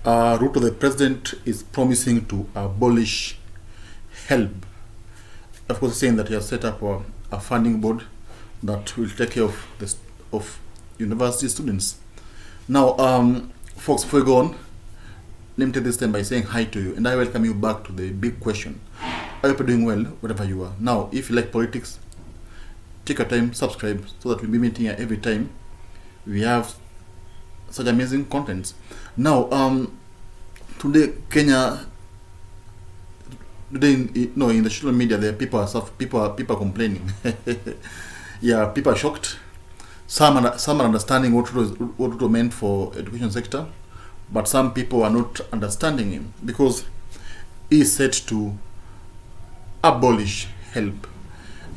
Ruto, the president, is promising to abolish Helb. Of course, saying that he has set up a funding board that will take care of of university students. Now, folks, before we go on, let me take this time by saying hi to you, and I welcome you back to the big question. I hope you're doing well, wherever you are. Now, if you like politics, take your time, subscribe, so that we'll be meeting here every time we have such amazing contents. Now, today, Kenya, today, in the social media, there are people complaining. Yeah, people are shocked. Some are understanding what Ruto meant for education sector, but some people are not understanding him because he is set to abolish help.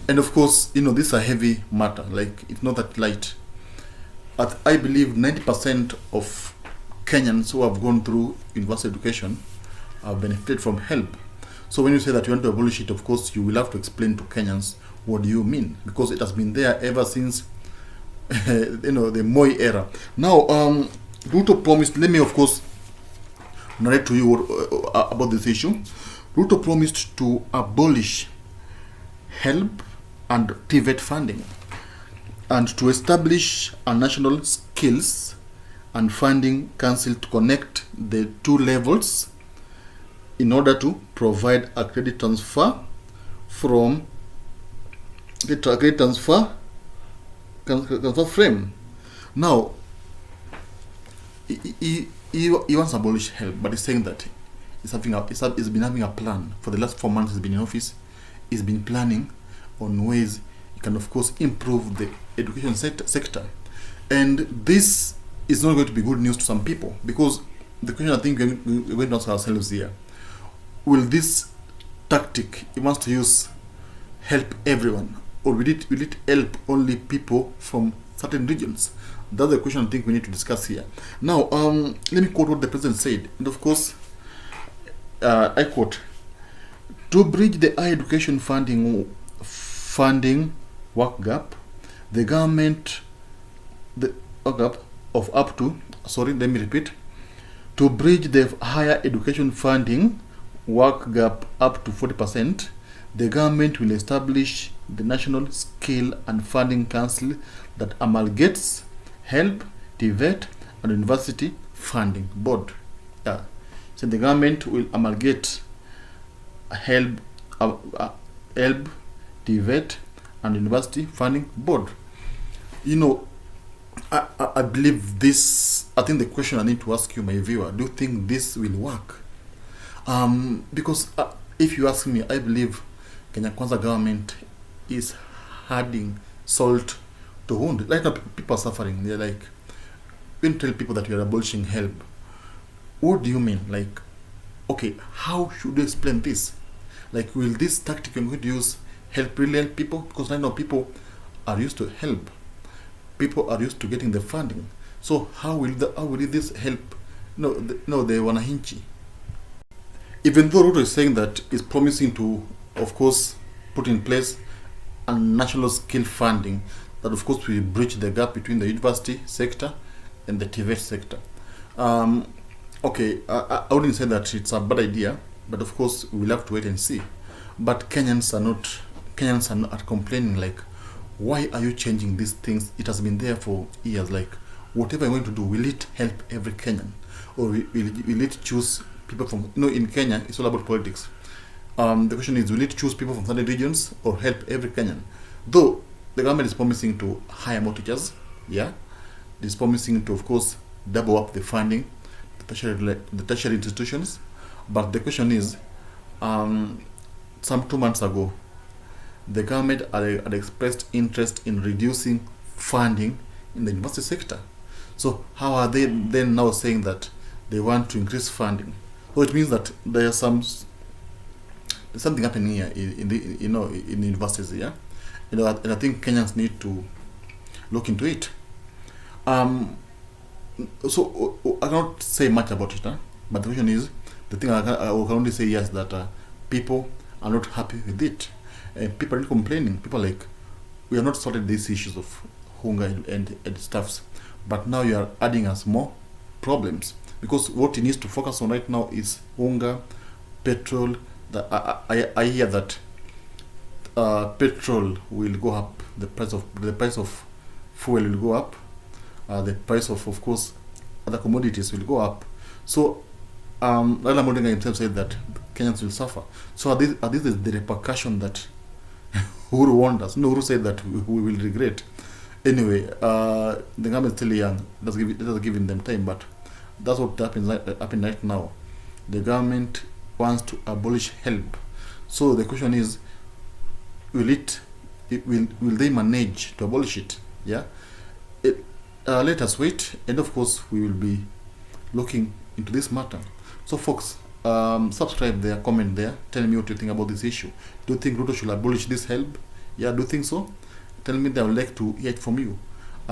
And of course, this is a heavy matter. Like, it's not that light. I believe 90% of Kenyans who have gone through university education have benefited from help. So when you say that you want to abolish it, of course, you will have to explain to Kenyans what do you mean, because it has been there ever since the Moi era. Now, Ruto promised. Let me, of course, narrate to you about this issue. Ruto promised to abolish help and TVET funding, and to establish a national skills and funding council to connect the two levels in order to provide a credit transfer frame. Now, he wants to abolish help, but he's saying that he's been having a plan for the last 4 months. He's been in office. He's been planning on ways he can, of course, improve the education sector. And this is not going to be good news to some people, because the question I think we're going to ask ourselves here: will this tactic he wants to use help everyone, or will it help only people from certain regions? That's the question I think we need to discuss here. Now, let me quote what the president said. And of course, I quote: "To bridge the higher education funding work gap, the government to bridge the higher education funding work gap up to 40%, the government will establish the National Skill and Funding Council that amalgamates help, TVET, and university funding board." So the government will amalgamate help, TVET, and university funding board. I believe this. I think the question I need to ask you, my viewer: do you think this will work? Because if you ask me, I believe Kenya Kwanza government is adding salt to wound. Right now, people are suffering. They're like, when you tell people that you're abolishing help, what do you mean? Like, okay, how should you explain this? Like, will this tactic you're going to use help really help people? Because right now people are used to help. People are used to getting the funding. So how will this help? No, the wanahinchi. Even though Ruto is saying that he's promising to, of course, put in place a national skill funding that, of course, will bridge the gap between the university sector and the TVET sector. Okay, I wouldn't say that it's a bad idea, but of course we'll have to wait and see. But Kenyans are not complaining, like, why are you changing these things? It has been there for years. Like, whatever you're going to do, will it help every Kenyan, or will it choose people from? In Kenya, it's all about politics. The question is, will it choose people from certain regions or help every Kenyan? Though the government is promising to hire more teachers, it is promising to, of course, double up the funding, the tertiary institutions. But the question is, some 2 months ago, the government had expressed interest in reducing funding in the university sector. So how are they then now saying that they want to increase funding? So it means that there's something happening here in the universities here. And I think Kenyans need to look into it. So I cannot say much about it, but the question is, the thing I can only say yes, that people are not happy with it. People are complaining. People are like, we have not sorted these issues of hunger and stuffs, but now you are adding us more problems. because what he needs to focus on right now is unga, petrol. I hear that petrol will go up, the price of fuel will go up, the price of course other commodities will go up. So Raila Odinga himself said that Kenyans will suffer. So are these the repercussion that Uhuru warned us? No, Uhuru said that we will regret. Anyway, the government is still young. Let's give them time, but that's what happens right now. The government wants to abolish help. So the question is, will they manage to abolish it? Yeah. Let us wait, and of course we will be looking into this matter. So folks, subscribe there, comment there, tell me what you think about this issue. Do you think Ruto should abolish this help? Yeah, do you think so? Tell me that. I would like to hear it from you.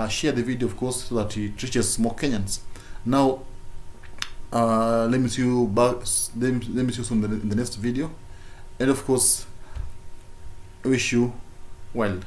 Share the video, of course, so that it reaches more Kenyans. Now, let me see you back. Let me see you soon in the next video, and of course, I wish you well.